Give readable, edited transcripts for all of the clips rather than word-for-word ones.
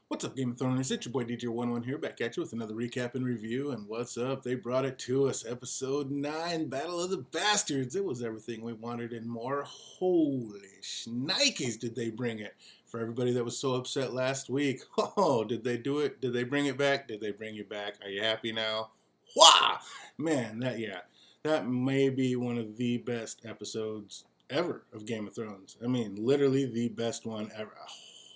What's up, Game of Thrones? It's your boy DJ11 here, back at you with another recap and review. And what's up? They brought it to us. Episode 9, Battle of the Bastards. It was everything we wanted and more. Holy shnikes, did they bring it. For everybody that was so upset last week, oh, did they do it? Did they bring it back? Did they bring you back? Are you happy now? Wah! Man, that may be one of the best episodes ever of Game of Thrones. I mean, literally the best one ever.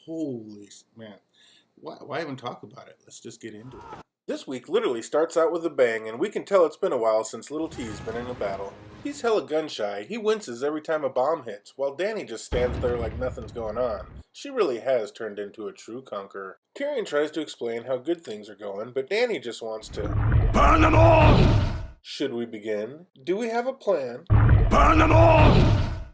Holy man. Why even talk about it? Let's just get into it. This week literally starts out with a bang, and we can tell it's been a while since Little T's been in a battle. He's hella gun shy. He winces every time a bomb hits, while Dany just stands there like nothing's going on. She really has turned into a true conqueror. Tyrion tries to explain how good things are going, but Dany just wants to burn them all! Should we begin? Do we have a plan? Burn them all!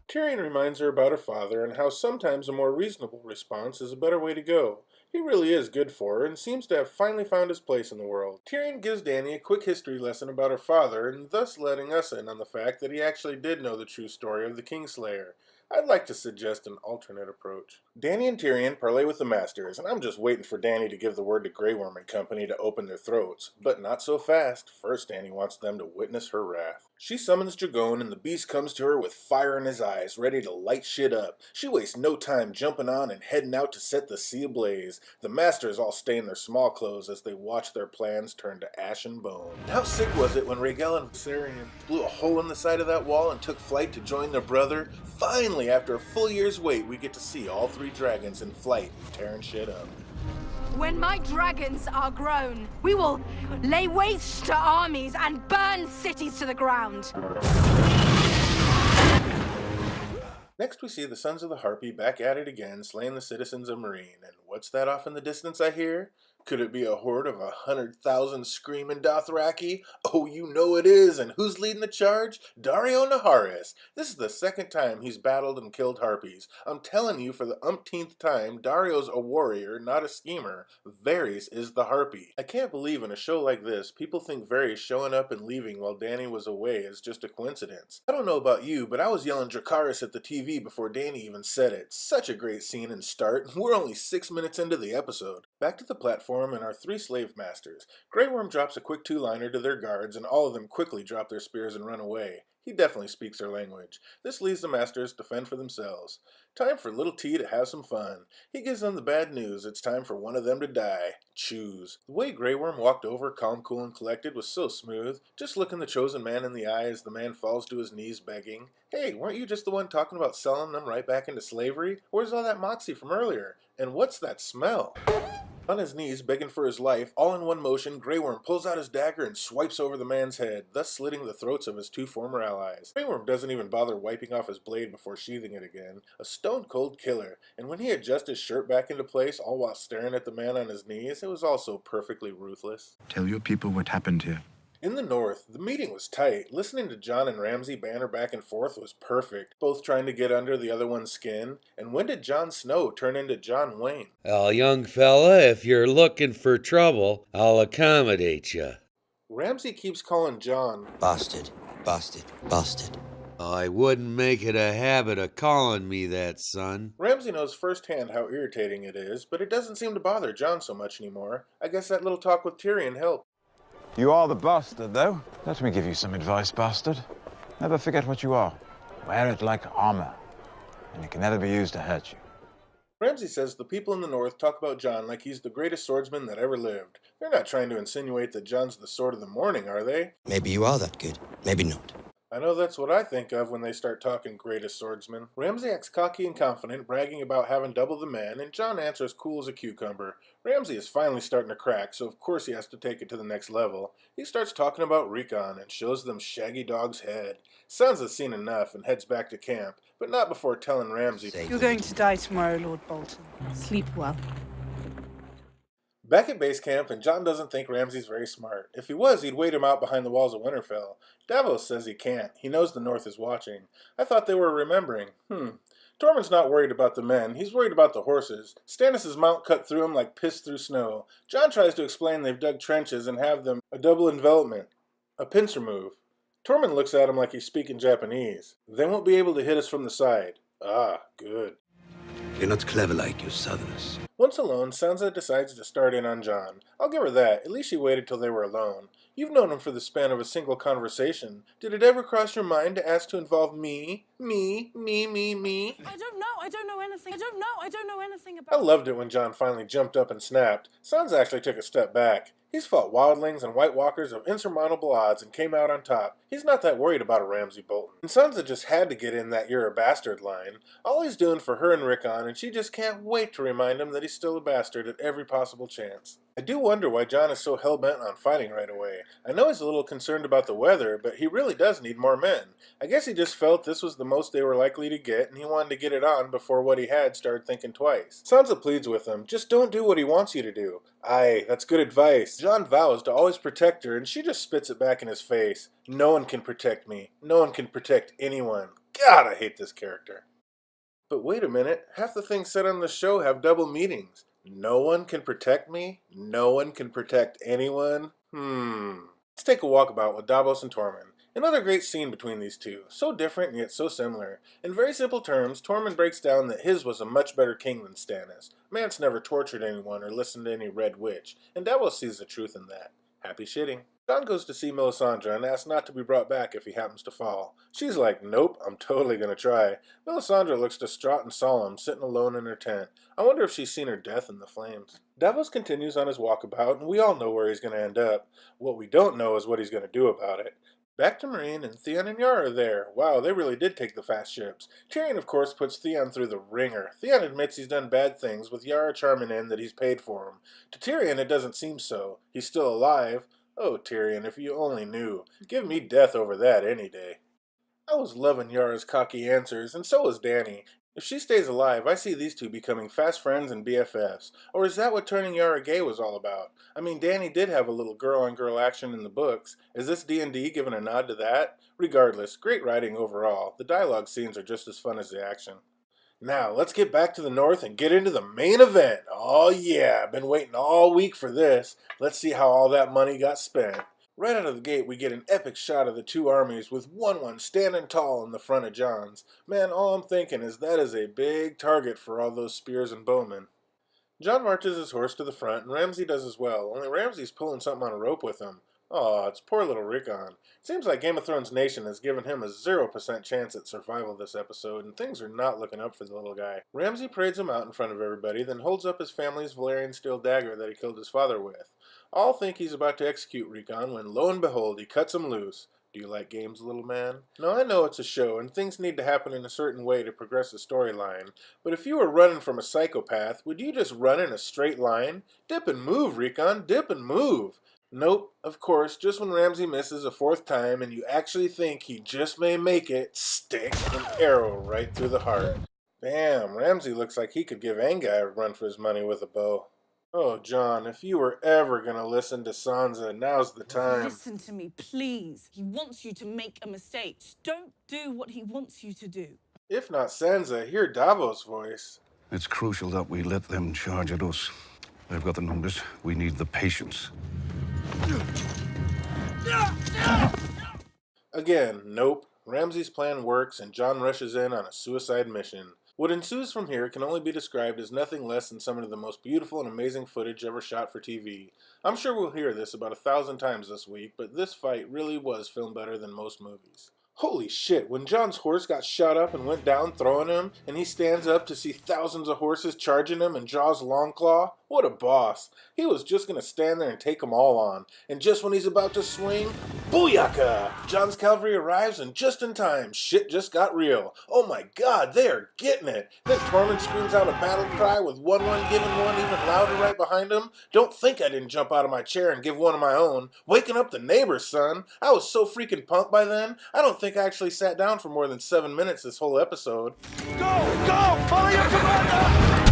Tyrion reminds her about her father and how sometimes a more reasonable response is a better way to go. He really is good for her and seems to have finally found his place in the world. Tyrion gives Dany a quick history lesson about her father and thus letting us in on the fact that he actually did know the true story of the Kingslayer. I'd like to suggest an alternate approach. Dany and Tyrion parley with the Masters, and I'm just waiting for Dany to give the word to Grey Worm and company to open their throats. But not so fast. First, Dany wants them to witness her wrath. She summons Dragon, and the beast comes to her with fire in his eyes, ready to light shit up. She wastes no time jumping on and heading out to set the sea ablaze. The Masters all stay in their small clothes as they watch their plans turn to ash and bone. How sick was it when Rhaegal and Viserion blew a hole in the side of that wall and took flight to join their brother? Finally, after a full year's wait, we get to see all three dragons in flight, tearing shit up. When my dragons are grown, we will lay waste to armies and burn cities to the ground. Next we see the Sons of the Harpy back at it again, slaying the citizens of Meereen. And what's that off in the distance I hear? Could it be a horde of 100,000 screaming Dothraki? Oh, you know it is, and who's leading the charge? Daario Naharis. This is the second time he's battled and killed Harpies. I'm telling you, for the umpteenth time, Daario's a warrior, not a schemer. Varys is the Harpy. I can't believe in a show like this, people think Varys showing up and leaving while Dany was away is just a coincidence. I don't know about you, but I was yelling Dracarys at the TV before Dany even said it. Such a great scene and start. We're only 6 minutes into the episode. Back to the platform and our three slave masters. Grey Worm drops a quick two-liner to their guards, and all of them quickly drop their spears and run away. He definitely speaks their language. This leaves the masters to fend for themselves. Time for Little T to have some fun. He gives them the bad news. It's time for one of them to die. Choose. The way Grey Worm walked over, calm, cool, and collected, was so smooth. Just looking the chosen man in the eye as the man falls to his knees begging. Hey, weren't you just the one talking about selling them right back into slavery? Where's all that moxie from earlier? And what's that smell? On his knees, begging for his life, all in one motion, Grey Worm pulls out his dagger and swipes over the man's head, thus slitting the throats of his two former allies. Grey Worm doesn't even bother wiping off his blade before sheathing it again. A stone-cold killer, and when he adjusts his shirt back into place, all while staring at the man on his knees, it was also perfectly ruthless. Tell your people what happened here. In the north, the meeting was tight. Listening to Jon and Ramsay banter back and forth was perfect, both trying to get under the other one's skin. And when did Jon Snow turn into John Wayne? Well, young fella, if you're looking for trouble, I'll accommodate you. Ramsay keeps calling Jon Bastard, bastard, bastard. I wouldn't make it a habit of calling me that, son. Ramsay knows firsthand how irritating it is, but it doesn't seem to bother Jon so much anymore. I guess that little talk with Tyrion helped. You are the bastard, though. Let me give you some advice, bastard. Never forget what you are. Wear it like armor, and it can never be used to hurt you. Ramsay says the people in the north talk about Jon like he's the greatest swordsman that ever lived. They're not trying to insinuate that Jon's the sword of the morning, are they? Maybe you are that good, maybe not. I know that's what I think of when they start talking greatest swordsman. Ramsay acts cocky and confident, bragging about having double the men, and Jon answers cool as a cucumber. Ramsay is finally starting to crack, so of course he has to take it to the next level. He starts talking about Rickon and shows them Shaggy Dog's head. Sansa's seen enough and heads back to camp, but not before telling Ramsay, "You're going to die tomorrow, Lord Bolton. Sleep well." Back at base camp, and Jon doesn't think Ramsay's very smart. If he was, he'd wait him out behind the walls of Winterfell. Davos says he can't. He knows the North is watching. I thought they were remembering. Tormund's not worried about the men. He's worried about the horses. Stannis' mount cut through him like piss through snow. Jon tries to explain they've dug trenches and have them a double envelopment, a pincer move. Tormund looks at him like he's speaking Japanese. They won't be able to hit us from the side. Ah, good. You're not clever like you Southerners. Once alone, Sansa decides to start in on Jon. I'll give her that. At least she waited till they were alone. You've known him for the span of a single conversation. Did it ever cross your mind to ask to involve me? Me? I don't know. I don't know anything. I don't know anything I about... loved it when Jon finally jumped up and snapped. Sansa actually took a step back. He's fought wildlings and White Walkers of insurmountable odds and came out on top. He's not that worried about a Ramsay Bolton. And Sansa just had to get in that "you're a bastard" line. All he's doing for her and Rickon, and she just can't wait to remind him that he's still a bastard at every possible chance. I do wonder why Jon is so hell-bent on fighting right away. I know he's a little concerned about the weather, but he really does need more men. I guess he just felt this was the most they were likely to get, and he wanted to get it on before what he had started thinking twice. Sansa pleads with him, just don't do what he wants you to do. Aye, that's good advice. Jon vows to always protect her, and she just spits it back in his face. No one can protect me. No one can protect anyone. God, I hate this character. But wait a minute, half the things said on the show have double meanings. No one can protect me? No one can protect anyone? Let's take a walkabout with Davos and Tormund. Another great scene between these two. So different and yet so similar. In very simple terms, Tormund breaks down that his was a much better king than Stannis. Mance never tortured anyone or listened to any red witch, and Davos sees the truth in that. Happy shitting. Jon goes to see Melisandre and asks not to be brought back if he happens to fall. She's like, nope, I'm totally gonna try. Melisandre looks distraught and solemn, sitting alone in her tent. I wonder if she's seen her death in the flames. Davos continues on his walkabout, and we all know where he's gonna end up. What we don't know is what he's gonna do about it. Back to Meereen, and Theon and Yara are there. Wow, they really did take the fast ships. Tyrion, of course, puts Theon through the ringer. Theon admits he's done bad things, with Yara charming in that he's paid for him. To Tyrion, it doesn't seem so. He's still alive. Oh, Tyrion, if you only knew. Give me death over that any day. I was loving Yara's cocky answers, and so was Dany. If she stays alive, I see these two becoming fast friends and BFFs. Or is that what turning Yara gay was all about? I mean, Dany did have a little girl-on-girl action in the books. Is this D&D giving a nod to that? Regardless, great writing overall. The dialogue scenes are just as fun as the action. Now, let's get back to the north and get into the main event. Oh yeah, I've been waiting all week for this. Let's see how all that money got spent. Right out of the gate, we get an epic shot of the two armies with one standing tall in the front of Jon's. Man, all I'm thinking is that is a big target for all those spears and bowmen. Jon marches his horse to the front, and Ramsay does as well, only Ramsay's pulling something on a rope with him. Aw, it's poor little Rickon. Seems like Game of Thrones Nation has given him a 0% chance at survival this episode, and things are not looking up for the little guy. Ramsay parades him out in front of everybody, then holds up his family's Valyrian steel dagger that he killed his father with. All think he's about to execute Rickon when, lo and behold, he cuts him loose. Do you like games, little man? Now, I know it's a show, and things need to happen in a certain way to progress the storyline, but if you were running from a psychopath, would you just run in a straight line? Dip and move, Rickon, dip and move! Nope, of course, just when Ramsay misses a fourth time and you actually think he just may make it, stick an arrow right through the heart. Damn, Ramsay looks like he could give Anguy a run for his money with a bow. Oh, Jon, if you were ever gonna listen to Sansa, now's the time. Listen to me, please. He wants you to make a mistake. Don't do what he wants you to do. If not Sansa, hear Davos' voice. It's crucial that we let them charge at us. They've got the numbers. We need the patience. Again, nope. Ramsay's plan works and Jon rushes in on a suicide mission. What ensues from here can only be described as nothing less than some of the most beautiful and amazing footage ever shot for TV. I'm sure we'll hear this about 1,000 times this week, but this fight really was filmed better than most movies. Holy shit, when Jon's horse got shot up and went down throwing him, and he stands up to see thousands of horses charging him and Jaw's long claw, what a boss. He was just gonna stand there and take them all on, and just when he's about to swing, booyaka! Jon's cavalry arrives and just in time, shit just got real. Oh my god, they are getting it! Then Tormund screams out a battle cry with one giving one even louder right behind him. Don't think I didn't jump out of my chair and give one of my own. Waking up the neighbors, son. I was so freaking pumped by then, I don't think I actually sat down for more than 7 minutes this whole episode. Go! Go! Follow your commander!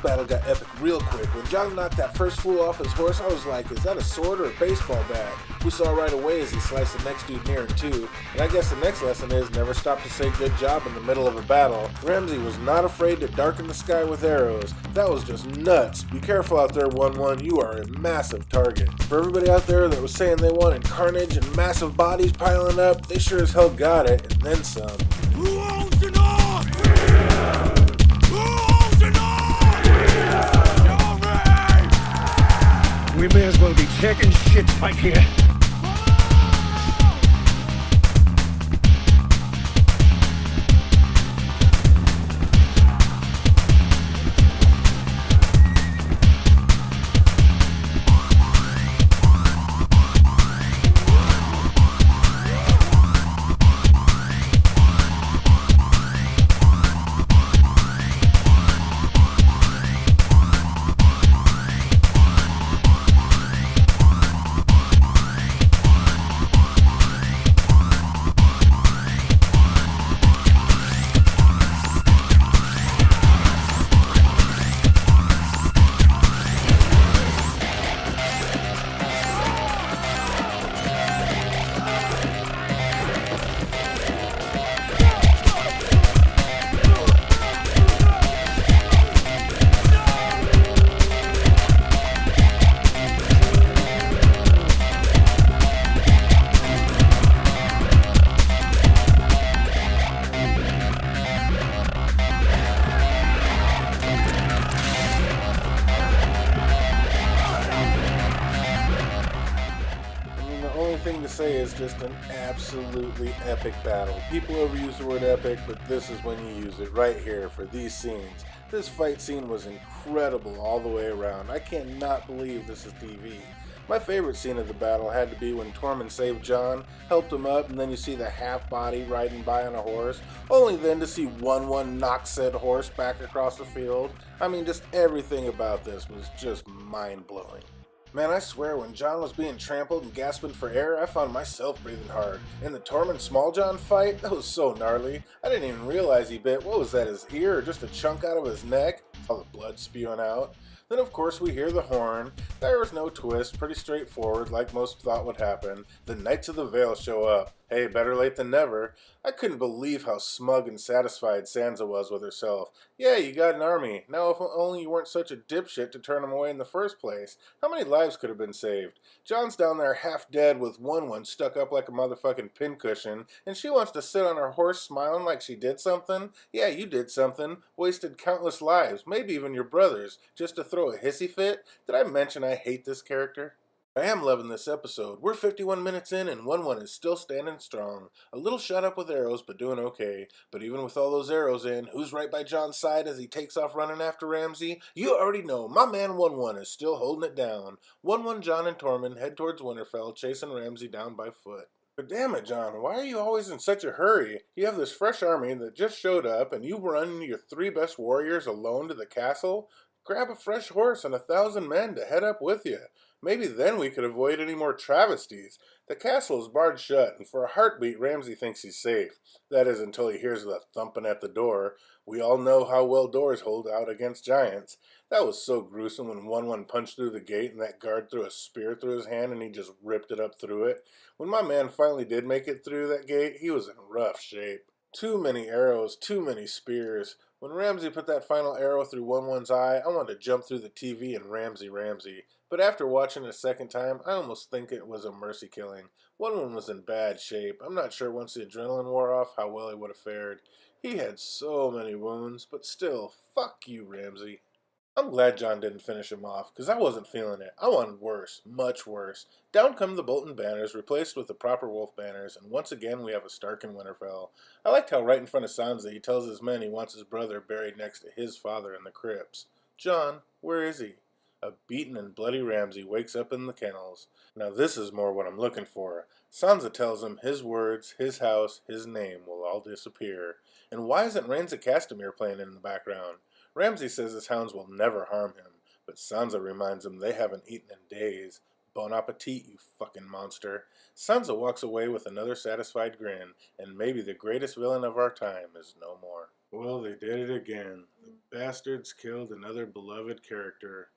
Battle got epic real real quick, when John knocked that first fool off his horse, I was like, is that a sword or a baseball bat? We saw right away as he sliced the next dude near him too, and I guess the next lesson is never stop to say good job in the middle of a battle. Ramsey was not afraid to darken the sky with arrows. That was just nuts. Be careful out there, 1-1, you are a massive target. For everybody out there that was saying they wanted carnage and massive bodies piling up, they sure as hell got it, and then some. Who owns the North? Who owns the North? We may as well be taking shit back here. Thing to say is just an absolutely epic battle. People overuse the word epic, but this is when you use it right here for these scenes. This fight scene was incredible all the way around. I cannot believe this is TV. My favorite scene of the battle had to be when Tormund saved Jon, helped him up, and then you see the half-body riding by on a horse, only then to see 1-1 knock said horse back across the field. I mean, just everything about this was just mind-blowing. Man, I swear, when Jon was being trampled and gasping for air, I found myself breathing hard. In the Tormund Small Jon fight, that was so gnarly. I didn't even realize he bit, what was that, his ear or just a chunk out of his neck? All the blood spewing out. Then of course we hear the horn. There was no twist, pretty straightforward like most thought would happen. The Knights of the Vale show up. Hey, better late than never. I couldn't believe how smug and satisfied Sansa was with herself. Yeah, you got an army. Now if only you weren't such a dipshit to turn them away in the first place. How many lives could have been saved? Jon's down there half dead with 1-1 stuck up like a motherfucking pincushion, and she wants to sit on her horse smiling like she did something? Yeah, you did something. Wasted countless lives, maybe even your brothers, just to throw a hissy fit? Did I mention I hate this character? I am loving this episode. We're 51 minutes in and 1-1 is still standing strong. A little shut up with arrows, but doing okay. But even with all those arrows in, who's right by Jon's side as he takes off running after Ramsay? You already know, my man 1-1 is still holding it down. 1-1 Jon and Tormund head towards Winterfell, chasing Ramsay down by foot. But damn it, Jon, why are you always in such a hurry? You have this fresh army that just showed up, and you run your 3 best warriors alone to the castle? Grab a fresh horse and 1,000 men to head up with you. Maybe then we could avoid any more travesties. The castle is barred shut, and for a heartbeat, Ramsay thinks he's safe. That is until he hears the thumping at the door. We all know how well doors hold out against giants. That was so gruesome when 1-1 punched through the gate and that guard threw a spear through his hand and he just ripped it up through it. When my man finally did make it through that gate, he was in rough shape. Too many arrows, too many spears. When Ramsay put that final arrow through 1-1's eye, I wanted to jump through the TV and Ramsay. But after watching it a second time, I almost think it was a mercy killing. 1-1 was in bad shape. I'm not sure once the adrenaline wore off how well he would have fared. He had so many wounds, but still, fuck you, Ramsay. I'm glad Jon didn't finish him off, because I wasn't feeling it. I wanted worse, much worse. Down come the Bolton banners, replaced with the proper wolf banners, and once again we have a Stark in Winterfell. I liked how right in front of Sansa he tells his men he wants his brother buried next to his father in the crypts. Jon, where is he? A beaten and bloody Ramsay wakes up in the kennels. Now this is more what I'm looking for. Sansa tells him his words, his house, his name will all disappear. And why isn't Rains of Castamere playing in the background? Ramsay says his hounds will never harm him, but Sansa reminds him they haven't eaten in days. Bon appetit, you fucking monster. Sansa walks away with another satisfied grin, and maybe the greatest villain of our time is no more. Well, they did it again. The bastards killed another beloved character.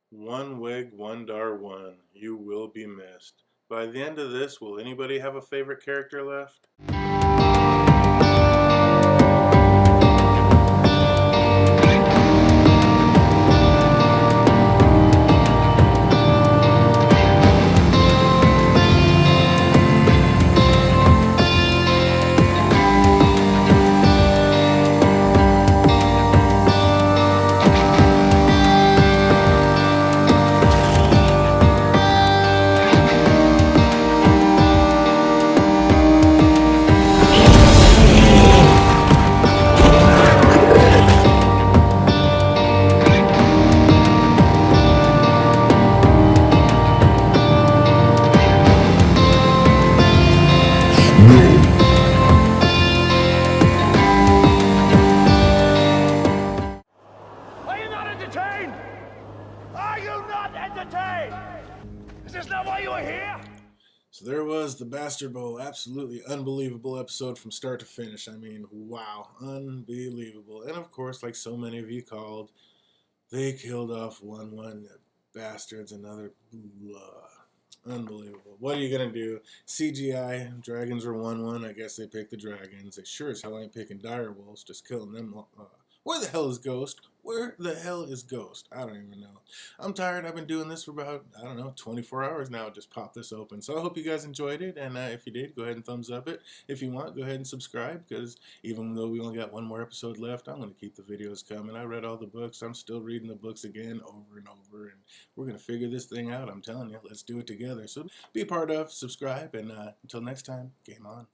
One wig, one dar one. You will be missed. By the end of this, will anybody have a favorite character left? Are you not entertained? Are you not entertained? Is this not why you are here? So there was the Bastard Bowl. Absolutely unbelievable episode from start to finish. I mean, wow. Unbelievable. And of course, like so many of you called, they killed off one bastards, another blah. Unbelievable. What are you going to do? CGI, dragons are 1-1. I guess they picked the dragons. They sure as hell ain't picking dire wolves, just killing them. Where the hell is Ghost? Where the hell is Ghost? I don't even know. I'm tired. I've been doing this for about, I don't know, 24 hours now. Just pop this open. So I hope you guys enjoyed it. And if you did, go ahead and thumbs up it. If you want, go ahead and subscribe. Because even though we only got one more episode left, I'm going to keep the videos coming. I read all the books. I'm still reading the books again over and over. And we're going to figure this thing out. I'm telling you. Let's do it together. So be part of, subscribe. And until next time, game on.